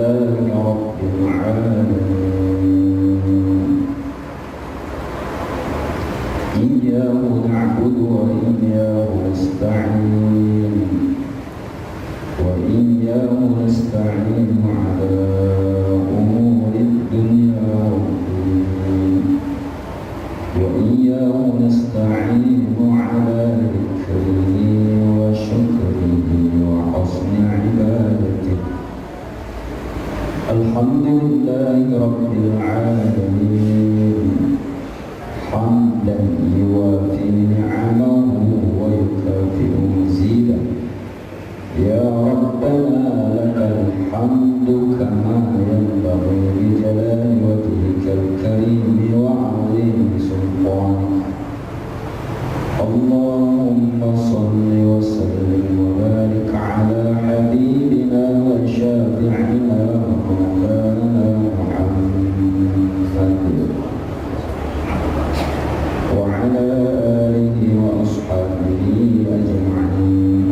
لله رب العالمين إياه نعبد وإياه نستعين على أمور الدنيا والدين وإياه نستعين على ذكره وشكره وحسن عبادته الحمد لله رب العالمين حمدا يوافي نعمه ويكافئ مزيدا يا ربنا لك الحمد كما ينبغي لجلال وجهك الكريم وعظيم سلطانك اللهم صل وسلم وبارك على حبيبنا وشافعنا ومولانا محمد وعلى آله وأصحابه أجمعين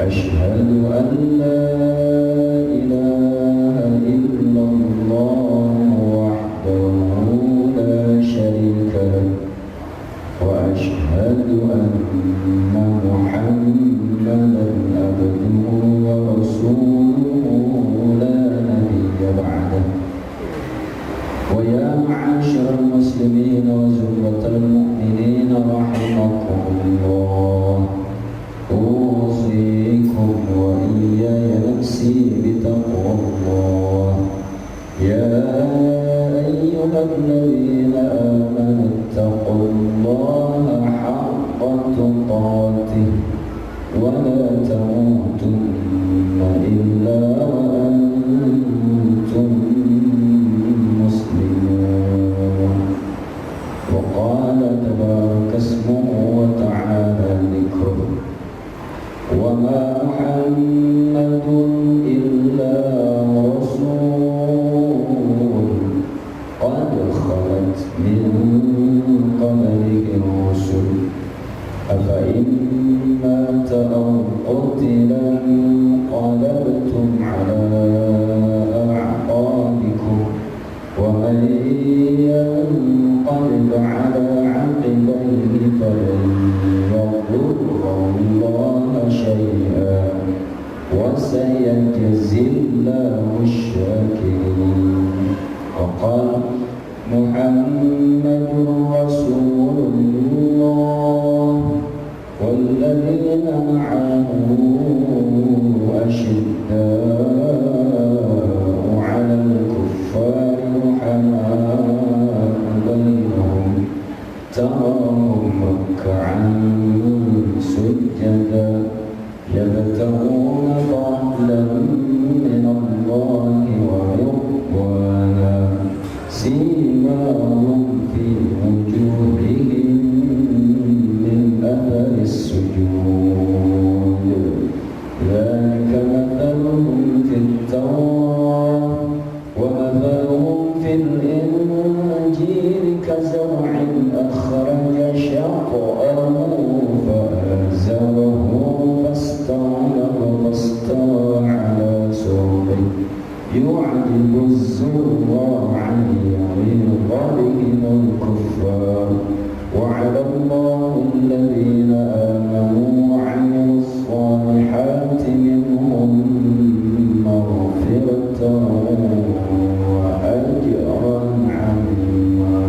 أشهد أن لا إله إلا الله وحده لا شريك له وأشهد أن محمدا عبده ورسوله لا نبي بعده ويا معاشر المسلمين وزمرة المؤمنين رحمكم الله أوصيكم وإياي نفسي بتقوى الله يا أيها الذين آمنوا اتقوا الله حق تقاته ولا تموتن إلا وأنتم مسلمون وقال تبارك اسمه وتعالى ذكره وما محمد إلا رسول قد خلت من قبله الرسل أفإن مات أو قتلا انقلبتم على أعقابكم ومن ينقلب على عقبيه فلن يضر الله شيئا وسيجزي الله الشاكرين وقال محمد رسول الله والذين معه أشداء على الكفار رحماء بينهم تراهم ركعا سجدا يبتغون فضلا من الله ورضوانا سيماهم في وجوههم من أثر السجود ذلك مثلهم في التوراة ومثلهم في الإنجيل كزرع أخرج شطأه فآزره فاستوى على سوقه يعجب الزراع ليغيظ بهم الكفار وعلى الله الذين آمنوا وعملوا الصالحات منهم مغفرة وأجرا عظيما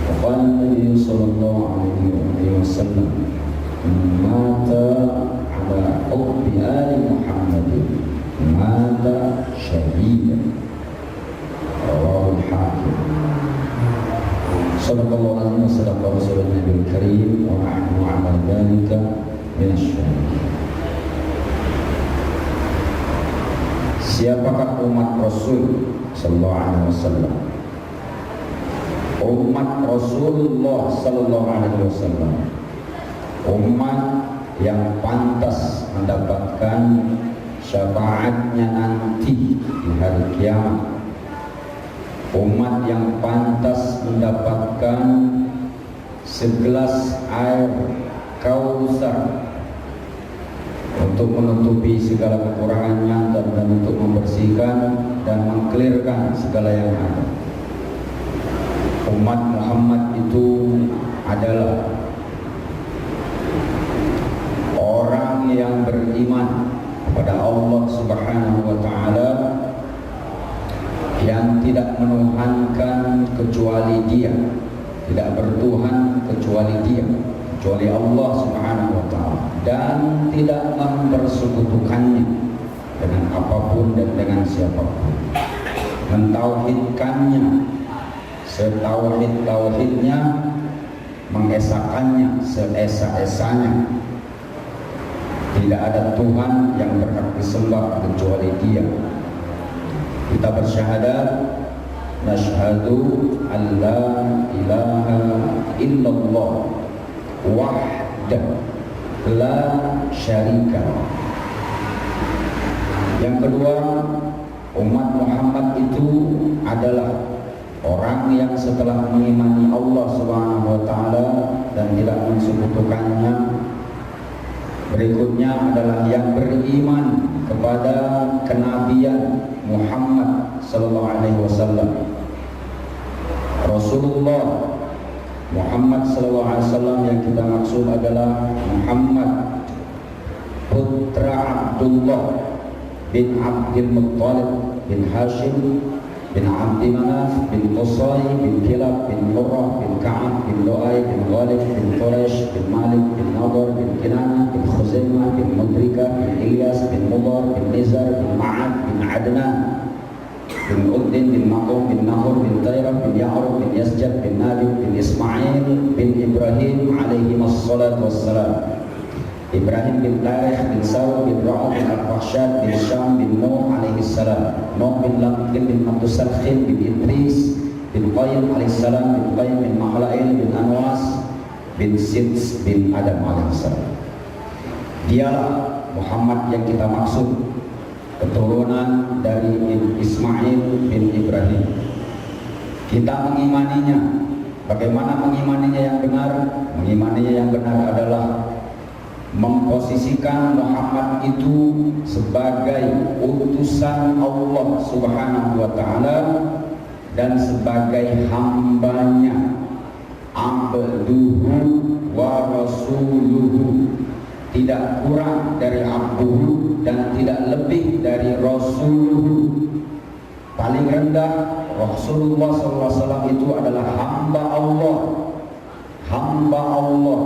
وقال النبي صلى الله عليه وسلم مات على حب آل محمد مات شهيدا رواه الحاكم صدق الله العظيم وصدق رسول النبي الكريم ونحن على ذلك من الشاهدين. Siapakah umat Rasul sallallahu alaihi wasallam? Umat Rasulullah sallallahu alaihi wasallam, umat yang pantas mendapatkan syafaatnya nanti di hari kiamat, umat yang pantas mendapatkan segelas air Kautsar untuk menutupi segala kekurangannya dan untuk membersihkan dan mengklirkan segala yang ada. Umat Muhammad itu adalah orang yang beriman kepada Allah Subhanahu wa Ta'ala, yang tidak menuhankan kecuali Dia, tidak bertuhan kecuali Dia, kecuali Allah Subhanahu wa Ta'ala, dan tidak mempersekutukannya dengan apapun dan dengan siapapun. Mentauhidkannya setauhid-tauhidnya, mengesakannya seesa-esanya. Tidak ada Tuhan yang berhak disembah kecuali Dia. Kita bersyahadat, nasyhadu an la ilaha illallah wahdahu la syarika. Yang kedua, umat Muhammad itu adalah orang yang setelah mengimani Allah Subhanahu wa Ta'ala dan tidak mensekutukannya, berikutnya adalah yang beriman kepada kenabian Muhammad sallallahu alaihi wasallam. Rasulullah Muhammad sallallahu alaihi wasallam yang kita maksud adalah Muhammad putra Abdullah bin Abdul Muttalib bin Hashim bin Abdi Manaf bin Qusay bin Kilab bin Murrah bin Ka'ab bin Lu'ay bin Ghalib bin Quraish bin Malik bin Nadar bin Kinanah bin Khuzaimah bin Mudrika bin Ilyas bin Mudar bin Nizar bin Ma'ad bin Adnan bin Uddin bin Maqum bin Nahur bin Tayrah bin Ya'rub bin Yasjad bin Nabi bin Ismail bin Ibrahim alaihi wassalatu wassalam. Ibrahim bin Tarikh bin Saud bin Ra'ad bin Al-Fahsyad bin Syam bin Nuh alaihi salam, Nuh bin Lamkin bin Abdussalkhin bin Idris bin Qayyim alaihi salam, bin Qayyim bin Mahlail bin Anwas bin Sids bin Adam alaihi salam. Dialah Muhammad yang kita maksud, keturunan dari Ismail bin Ibrahim. Kita mengimaninya. Bagaimana mengimaninya yang benar? Mengimaninya yang benar adalah memposisikan Muhammad itu sebagai utusan Allah Subhanahu wa Ta'ala dan sebagai hambanya, abduhu wa rasuluhu, tidak kurang dari abduhu dan tidak lebih dari rasuluhu. Paling rendah Rasulullah SAW itu adalah hamba Allah, hamba Allah,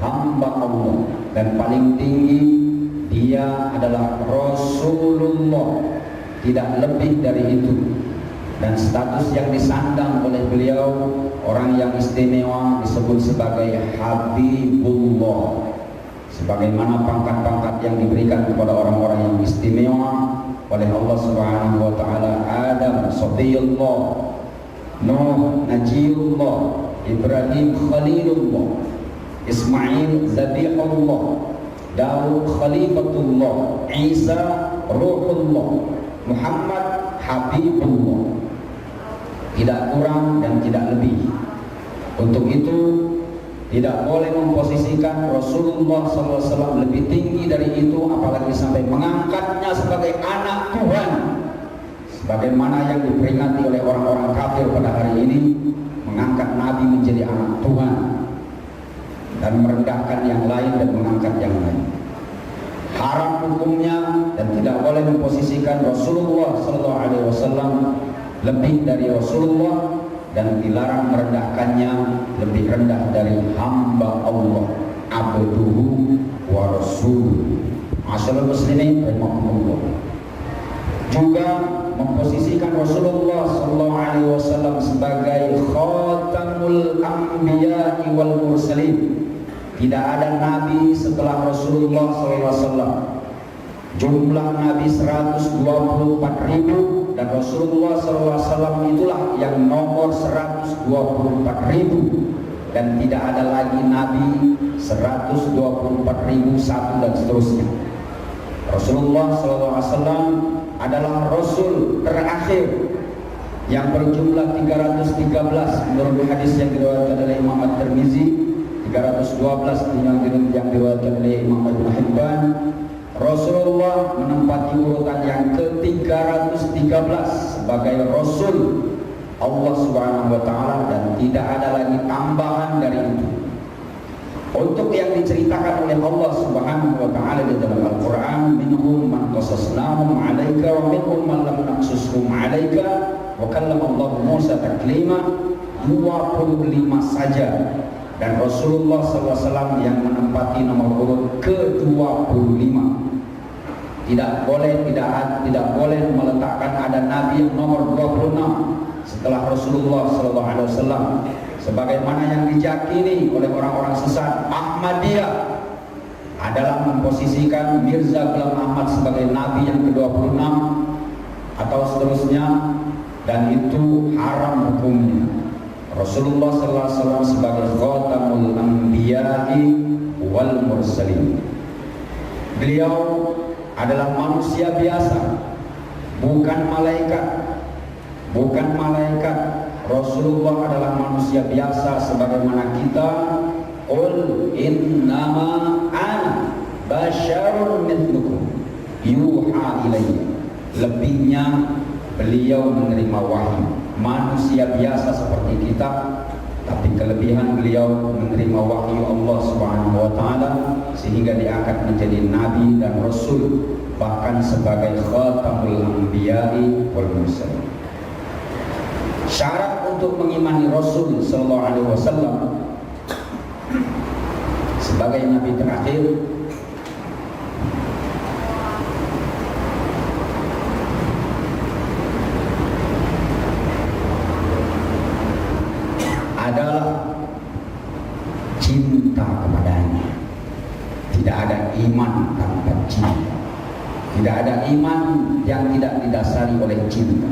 hamba Allah. Dan paling tinggi dia adalah Rasulullah, tidak lebih dari itu. Dan status yang disandang oleh beliau, orang yang istimewa, disebut sebagai Habibullah. Sebagaimana pangkat-pangkat yang diberikan kepada orang-orang yang istimewa oleh Allah Subhanahu wa Ta'ala: Adam Safiyullah, Nuh Najiyullah, Ibrahim Khalilullah, Ismail Zabihullah, Daud Khalifatullah, Isa Ruhullah, Muhammad Habibullah. Tidak kurang dan tidak lebih. Untuk itu tidak boleh memposisikan Rasulullah SAW lebih tinggi dari itu, apalagi sampai mengangkatnya sebagai anak Tuhan, sebagaimana yang diperingati oleh orang-orang kafir pada hari ini, mengangkat Nabi menjadi anak Tuhan dan merendahkan yang lain dan mengangkat yang lain. Haram hukumnya dan tidak boleh memposisikan Rasulullah SAW lebih dari Rasulullah, dan dilarang merendahkannya lebih rendah dari hamba Allah, abduhu wa rasuluhu. Masyaallah muslimin rahimakumullah. Juga memposisikan Rasulullah SAW sebagai khatamul anbiya wal mursalin. Tidak ada nabi setelah Rasulullah SAW. Jumlah nabi 124.000 dan Rasulullah SAW itulah yang nomor 124.000, dan tidak ada lagi nabi 124.001 dan seterusnya. Rasulullah SAW adalah Rasul terakhir yang berjumlah 313 menurut hadis yang diriwayatkan oleh Imam At-Tirmizi, 312 yang diriwayatkan oleh Imam Ibnu Hibban. Rasulullah menempati urutan yang ke-313 sebagai Rasul Allah Subhanahu wa Ta'ala, dan tidak ada lagi tambahan dari itu. Untuk yang diceritakan oleh Allah Subhanahu wa Ta'ala di dalam Al-Quran, minhum man qasasnahum 'alaika wa minhum man lam naqsushum 'alaika wa kallama Allah Musa taklima, 25 saja. Dan Rasulullah SAW yang menempati nomor urut ke-25. Tidak boleh meletakkan ada Nabi yang nomor 26 setelah Rasulullah SAW. Sebagaimana yang diyakini oleh orang-orang sesat Ahmadiyah adalah memposisikan Mirza Ghulam Ahmad sebagai Nabi yang ke-26 atau seterusnya, dan itu haram hukumnya. Rasulullah SAW sebagai Khatamul Anbiya'i wal Mursalin. Beliau adalah manusia biasa, bukan malaikat. Rasulullah adalah manusia biasa sebagaimana kita. Qul innama ana basyarun mithlukum yuha ilayya. Lebihnya beliau menerima wahyu, manusia biasa seperti kita, tapi kelebihan beliau menerima wahyu Allah Subhanahu wa Ta'ala sehingga diangkat menjadi nabi dan rasul, bahkan sebagai khatamul anbiya'i wal mursalin. Syarat untuk mengimani Rasul sallallahu alaihi wasallam sebagai nabi terakhir adalah cinta kepadanya. Tidak ada iman tanpa cinta. Tidak ada iman yang tidak didasari oleh cinta.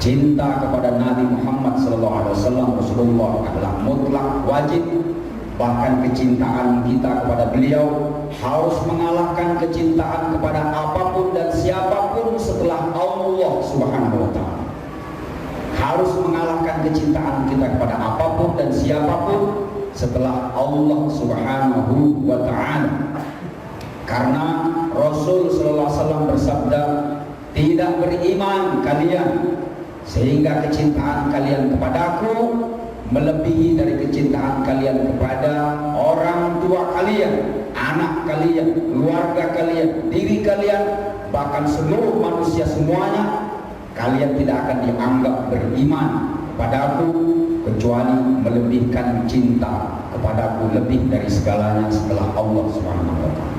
Cinta kepada Nabi Muhammad SAW Rasulullah adalah mutlak wajib. Bahkan kecintaan kita kepada beliau harus mengalahkan kecintaan kepada apapun dan siapapun setelah Allah Subhanahu wa Ta'ala. Harus mengalahkan kecintaan kita kepada apapun dan siapapun setelah Allah Subhanahu wa Ta'ala. Karena Rasul sallallahu alaihi wasallam bersabda, tidak beriman kalian sehingga kecintaan kalian kepadaku melebihi dari kecintaan kalian kepada orang tua kalian, anak kalian, keluarga kalian, diri kalian, bahkan seluruh manusia semuanya. Kalian tidak akan dianggap beriman kepadaku kecuali melebihkan cinta kepadaku lebih dari segalanya setelah Allah Subhanahu wa Ta'ala.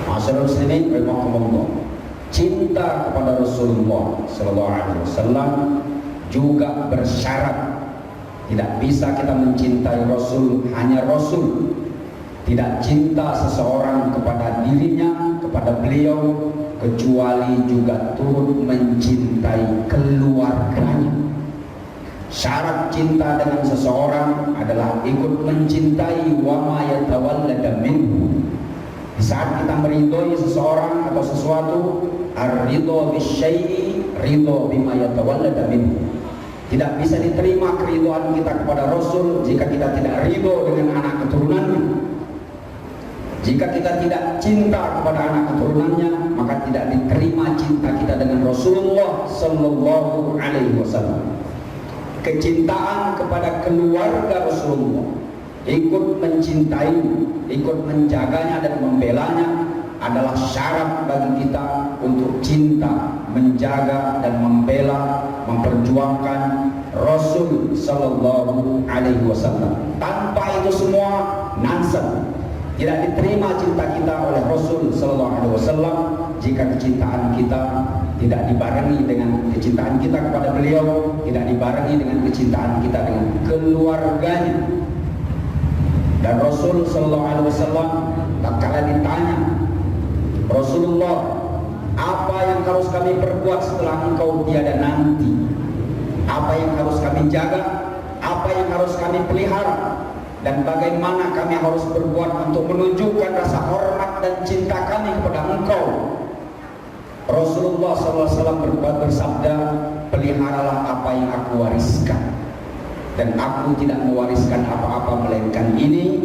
Masyaallah muslimin rahimakumullah. Cinta kepada Rasulullah sallallahu alaihi wasallam juga bersyarat. Tidak bisa kita mencintai Rasul hanya Rasul. Tidak cinta seseorang kepada dirinya, kepada beliau, kecuali juga turut mencintai keluarganya. Syarat cinta dengan seseorang adalah ikut mencintai wa ma yatawallada minhu. Di saat kita meridhoi seseorang atau sesuatu, ar-ridho bisyai'i ridho bima yatawallada minhu. Tidak bisa diterima keridhaan kita kepada Rasul jika kita tidak ridho dengan anak keturunannya. Jika kita tidak cinta kepada anak keturunannya, maka tidak diterima cinta kita dengan Rasulullah sallallahu alaihi wasallam. Kecintaan kepada keluarga Rasulullah, ikut mencintai, ikut menjaganya dan membelanya adalah syarat bagi kita untuk cinta, menjaga dan membela, memperjuangkan Rasul sallallahu alaihi wasallam. Tanpa itu semua nonsense. Tidak diterima cinta kita oleh Rasul sallallahu alaihi wasallam jika kecintaan kita tidak dibarengi dengan kecintaan kita kepada beliau, tidak dibarengi dengan kecintaan kita dengan keluarganya. Dan Rasul sallallahu alaihi wasallam tatkala ditanya, Rasulullah, apa yang harus kami perbuat setelah engkau tiada nanti? Apa yang harus kami jaga? Apa yang harus kami pelihara? Dan bagaimana kami harus berbuat untuk menunjukkan rasa hormat dan cinta kami kepada engkau? Rasulullah SAW bersabda, peliharalah apa yang aku wariskan, dan aku tidak mewariskan apa-apa melainkan ini,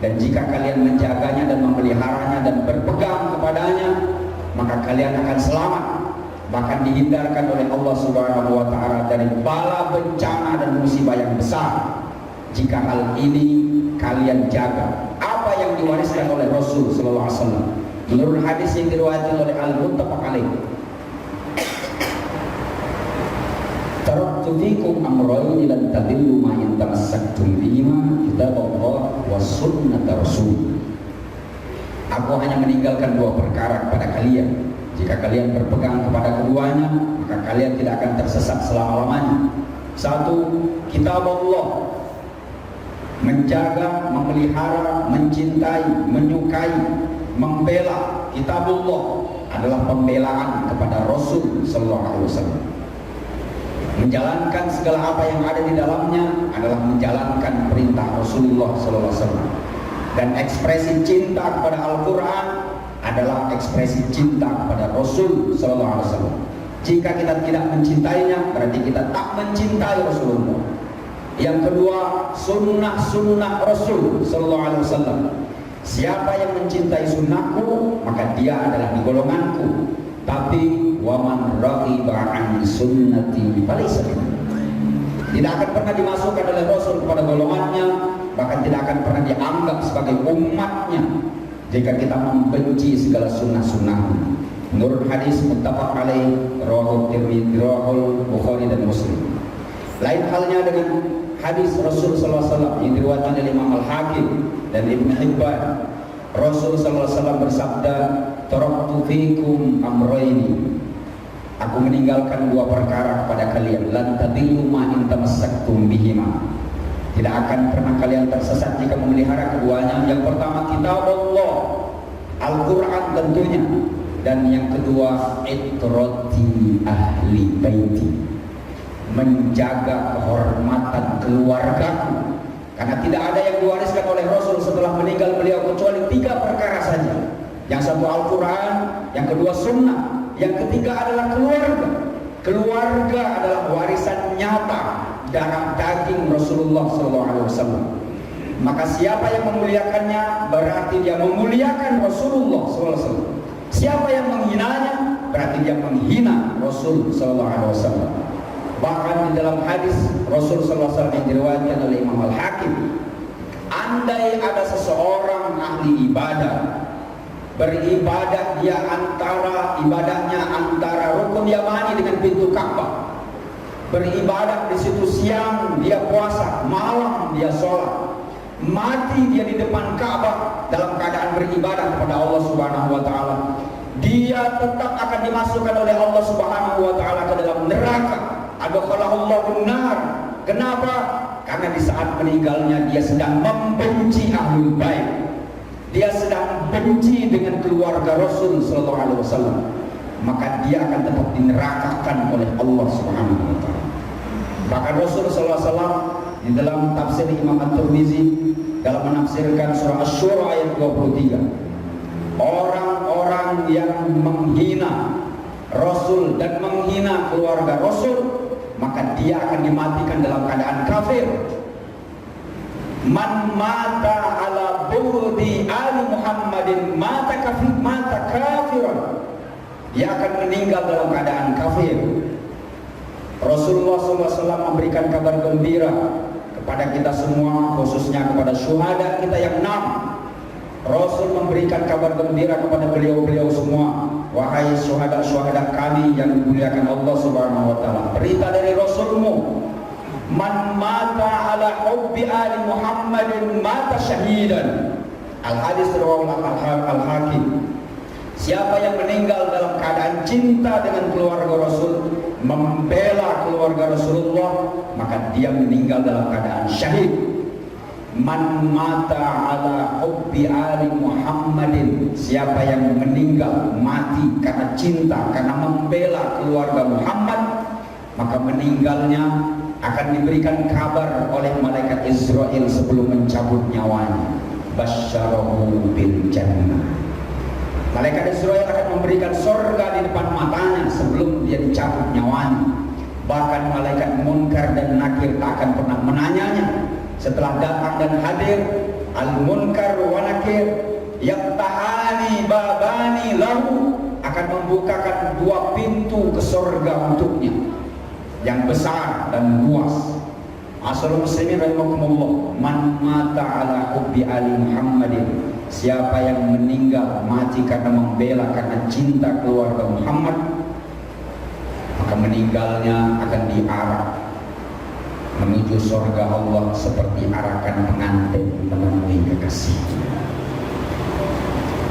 Dan jika kalian menjaganya dan memeliharanya dan berpegang kepadanya, maka kalian akan selamat, bahkan dihindarkan oleh Allah Subhanahu wa Ta'ala dari bala bencana dan musibah yang besar. Jika hal ini kalian jaga, apa yang diwariskan oleh Rasul sallallahu alaihi wasallam menurut hadis yang diriwayatkan oleh Al-Muttafaq alaih, taraktu fikum amrayn lan tadillu ma in tamassaktum bihima kitaballah wa sunnat rasul. Aku hanya meninggalkan dua perkara kepada kalian. Jika kalian berpegang kepada keduanya, maka kalian tidak akan tersesat selama-lamanya. Satu, kitab Allah, menjaga, memelihara, mencintai, menyukai, membela kitabullah adalah pembelaan kepada Rasul sallallahu alaihi wasallam. Menjalankan segala apa yang ada di dalamnya adalah menjalankan perintah Rasulullah sallallahu alaihi wasallam. Dan ekspresi cinta kepada Al-Qur'an adalah ekspresi cinta kepada Rasul sallallahu alaihi wasallam. Jika kita tidak mencintainya, berarti kita tak mencintai Rasulullah. Yang kedua, sunnah Rasul sallallahu alaihi wasallam. Siapa yang mencintai sunnahku, maka dia adalah di golonganku. Tapi waman raghiba an sunnati falaysa minni. Tidak akan pernah dimasukkan oleh Rasul kepada golongannya, bahkan tidak akan pernah dianggap sebagai umatnya jika kita membenci segala sunnah-sunnahnya. Menurut hadis muttafaq alaih rawahu Tirmidzi, rawahu Bukhari dan Muslim. Lain halnya dengan hadis Rasul sallallahu alaihi wasallam yang diriwayatkan oleh Imam Al-Hakim dan Ibnu Hibban. Rasul sallallahu alaihi wasallam bersabda, taraktu fikum amrayni. Aku meninggalkan dua perkara kepada kalian, lan tadillu ma in tamassaktum bihima. Tidak akan pernah kalian tersesat jika memelihara keduanya. Yang pertama kitab Allah, Al-Qur'an tentunya, dan yang kedua itrati ahli baiti, menjaga kehormatan keluargaku. Karena tidak ada yang diwariskan oleh Rasul setelah meninggal beliau kecuali tiga perkara saja. Yang satu Al-Quran, yang kedua Sunnah, yang ketiga adalah keluarga. Keluarga adalah warisan nyata darah daging Rasulullah SAW. Maka siapa yang memuliakannya berarti dia memuliakan Rasulullah SAW. Siapa yang menghinanya berarti dia menghina Rasul SAW. Bahkan di dalam hadis Rasul SAW yang diriwayatkan oleh Imam Al-Hakim, andai ada seseorang ahli ibadah beribadah dia ibadahnya antara rukun Yamani dengan pintu Ka'bah, beribadah di situ siang dia puasa, malam dia sholat, mati dia di depan Ka'bah dalam keadaan beribadah kepada Allah Subhanahu wa Ta'ala, dia tetap akan dimasukkan oleh Allah Subhanahu wa Ta'ala ke dalam neraka. Adkhalahullahu nar. Kenapa? Karena di saat meninggalnya dia sedang membenci ahlul bait. Dia sedang benci dengan keluarga Rasul sallallahu alaihi wasallam. Maka dia akan tetap dinerakakan oleh Allah Subhanahu wa Ta'ala. Bahkan Rasul sallallahu alaihi wasallam di dalam tafsir Imam At-Tirmidzi dalam menafsirkan surah Asy-Syura ayat 23, orang-orang yang menghina Rasul dan menghina keluarga Rasul, maka dia akan dimatikan dalam keadaan kafir. Man mata ala bughdi ali Muhammadin mata kafiran. Dia akan meninggal dalam keadaan kafir. Rasulullah SAW memberikan kabar gembira kepada kita semua, khususnya kepada syuhada kita yang 6. Rasul memberikan kabar gembira kepada beliau-beliau semua. Wahai syuhada-syuhada kami yang dimuliakan Allah Subhanahu wa Ta'ala, berita dari Rasulmu, man mata ala hubbi ali Muhammadin mata syahidan. Al-hadis riwayat Al-Hakim. Siapa yang meninggal dalam keadaan cinta dengan keluarga Rasul, membela keluarga Rasulullah, maka dia meninggal dalam keadaan syahid. Man mata ala hubbi ali Muhammadin, siapa yang meninggal mati karena cinta, karena membela keluarga Muhammad, maka meninggalnya akan diberikan kabar oleh malaikat Israel sebelum mencabut nyawanya. Basyarahu bil jannah. Malaikat Israel akan memberikan surga di depan matanya sebelum dia dicabut nyawanya. Bahkan malaikat Munkar dan Nakir tak akan pernah menanyanya. Setelah datang dan hadir, al-munkar wa nakir yaftahani babani lahu, akan membukakan dua pintu ke surga untuknya yang besar dan luas. Asal muslimin rahimakumullah, man mata ala hubbi ali Muhammadin, siapa yang meninggal mati karena membela, karena cinta keluarga Muhammad, maka meninggalnya akan diarak menuju surga Allah seperti arakan pengantin menemui kekasihnya.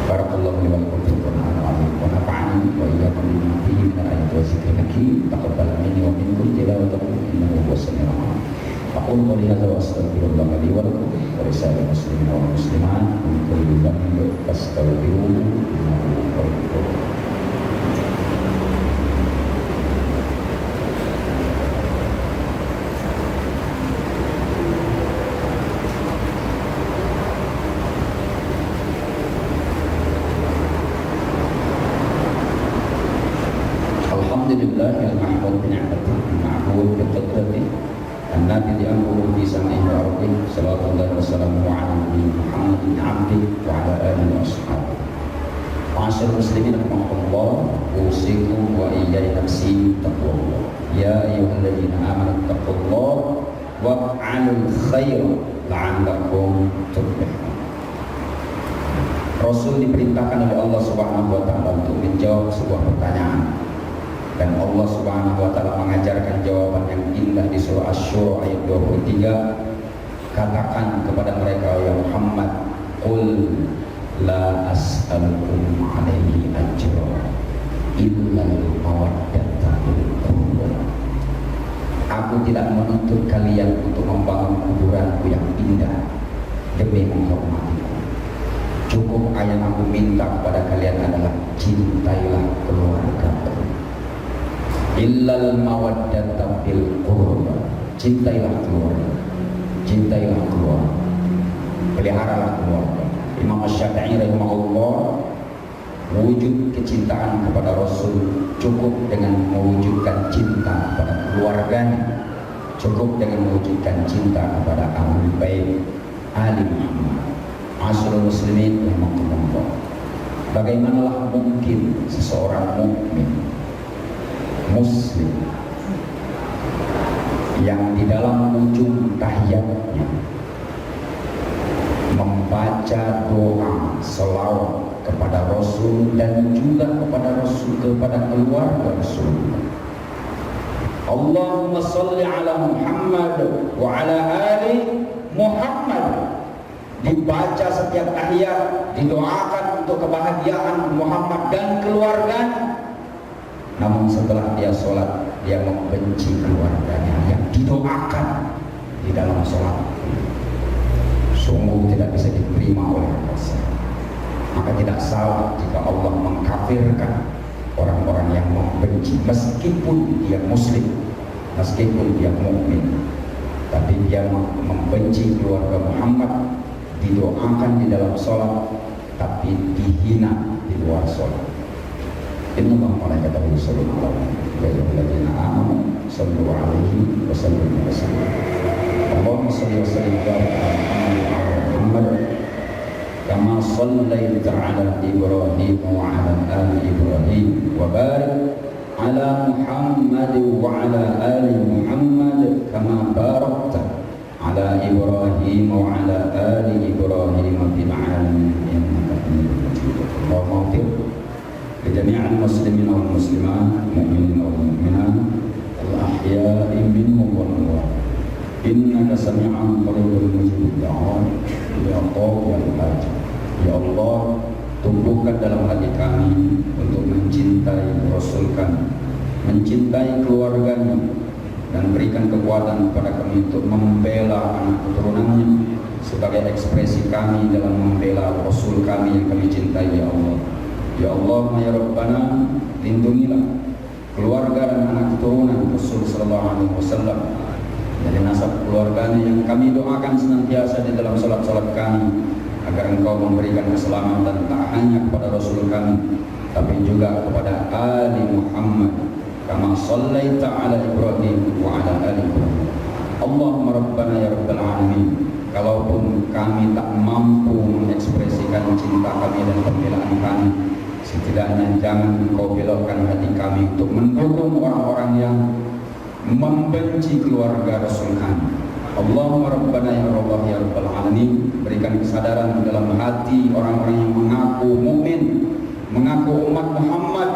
Barakallahu li wa lakum fil Qur'anil azim wa nafa'ani wa iyyakum bima fihi min al-ayati wa dzikril hakim. Taqabbal minni wa minkum tilawatahu innahu huwas samiul alim. Aqulu qawli hadza wa astaghfirullah li wa lakum wa lisa'il muslimin wal muslimat min kulli dhanbin fastaghfiruhu innahu huwal ghafurur rahim. Alhamdulillahil mahmud bi ni'matihi al-ma'bud bi qudratihi an-nabi di amruhu fi sam'ihi wa ardihi. Sallallahu wa sallamu ala nabiyyina Muhammadin 'abdihi wa ala alihi wa ashabihi. Ma'asyiral muslimin rahimakumullah, usikum wa iyaya nafsi taqwallah. Ya ayyuhalladzina amanu taqullaha waf'alul khaira la'allakum tuflihun. Rasul diperintahkan oleh Allah Subhanahu wa taala untuk menjawab sebuah pertanyaan, dan Allah Subhanahu wa taala mengajarkan jawaban yang indah di surah Asy-Syura ayat 23. Katakan kepada mereka, ya Muhammad, qul la as'alukum alaihi ajra illa al-mawaddata fil qurba. Aku tidak menuntut kalian untuk membangun kuburanku yang indah demi menghormatiku. Cukup yang aku minta kepada kalian adalah cintailah keluargaku. Illal mawaddata fil qurba, cintailah keluarga, cintailah keluarga, peliharalah keluarga. Imam Syafi'i rahimahullah, wujud kecintaan kepada Rasul cukup dengan mewujudkan cinta kepada keluarganya, cukup dengan mewujudkan cinta kepada Ahlul Bait Ali Muhammad. Asrul muslimin rahimahullah, bagaimanalah mungkin seseorang mukmin muslim yang di dalam ujung tahiyatnya membaca doa selawat kepada Rasul dan juga kepada Rasul, kepada keluarga Rasul. Allahumma salli ala Muhammad wa ala ali Muhammad, dibaca setiap tahiyat, didoakan untuk kebahagiaan Muhammad dan keluarganya. Namun setelah dia sholat, dia membenci keluarganya yang didoakan di dalam sholat. Sungguh tidak bisa diterima oleh Allah. Maka tidak salah jika Allah mengkafirkan orang-orang yang membenci, meskipun dia muslim, meskipun dia mukmin, tapi dia membenci keluarga Muhammad, didoakan di dalam sholat, tapi dihina di luar sholat. Inna malaikatahu yusholluna 'alan ladzina amanu sallu 'alaihi wa sallimu taslima. Allahumma shalli wa sallim ala Muhammad kama shallaita 'ala Ibrahim wa 'ala ali Ibrahim wa barik 'ala Muhammad wa 'ala ali Muhammad kama barakta 'ala Ibrahim wa 'ala ali Ibrahim fil 'alamin innaka Hamidum Majid. Allahumma ighfir لجميع المسلمين والمسلمات المؤمنين والمؤمنات الأحياء منهم والأموات إنك سميع قريب مجيب الدعوات يا قاضي الحاجة. Ya Allah, tumbuhkan dalam hati kami untuk mencintai Rasul kami, mencintai keluarganya, dan berikan kekuatan kepada kami untuk membela anak keturunannya sebagai ekspresi kami dalam membela Rasul kami yang kami cintai. Ya Allah, ya Allah, ya Rabbana, lindungilah keluarga dan anak keturunan Rasul sallallahu alaihi wasallam dari nasab keluarganya yang kami doakan senantiasa di dalam salat-salat kami, agar Engkau memberikan keselamatan tak hanya kepada Rasul kami, tapi juga kepada Ali Muhammad kama shallaita ala Ibrahim wa ala ali Ibrahim. Allahumma Rabbana ya Rabbal alamin, kalaupun kami tak mampu mengekspresikan cinta kami dan pembelaan kami, setidaknya jangan Engkau belokkan hati kami untuk mendukung orang-orang yang membenci keluarga Rasul kami. Allahumma Rabbana ya Allah ya Rabbal Alamin, berikan kesadaran dalam hati orang-orang yang mengaku mukmin, mengaku umat Muhammad,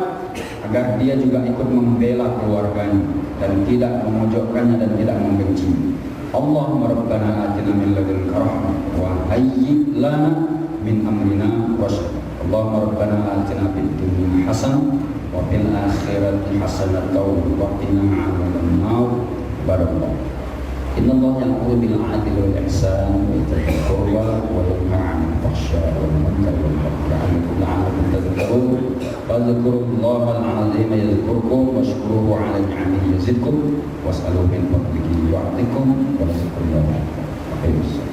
agar dia juga ikut membela keluarganya dan tidak memojokkannya dan tidak membenci. Allahumma Rabbana atina min ladunka rahmah wa hayyi lana min amrina rasyad. Allahumma Rabbana atina fid dunya hasanah wa fil akhirati hasanah wa qina adzabannar. Barakallahu. Inna Allah ya'muru bil 'adli wal ihsan wa ita'i dzil qurba wa yanha 'anil fahsya'i wal munkari wal baghi la'allakum tadhakkarun. Fadhkurullaha al-'azima yadhkurkum washkuruhu 'ala ni'amihi yazidkum was'aluhu min fadlihi yu'tikum wa rizqullahi khairan.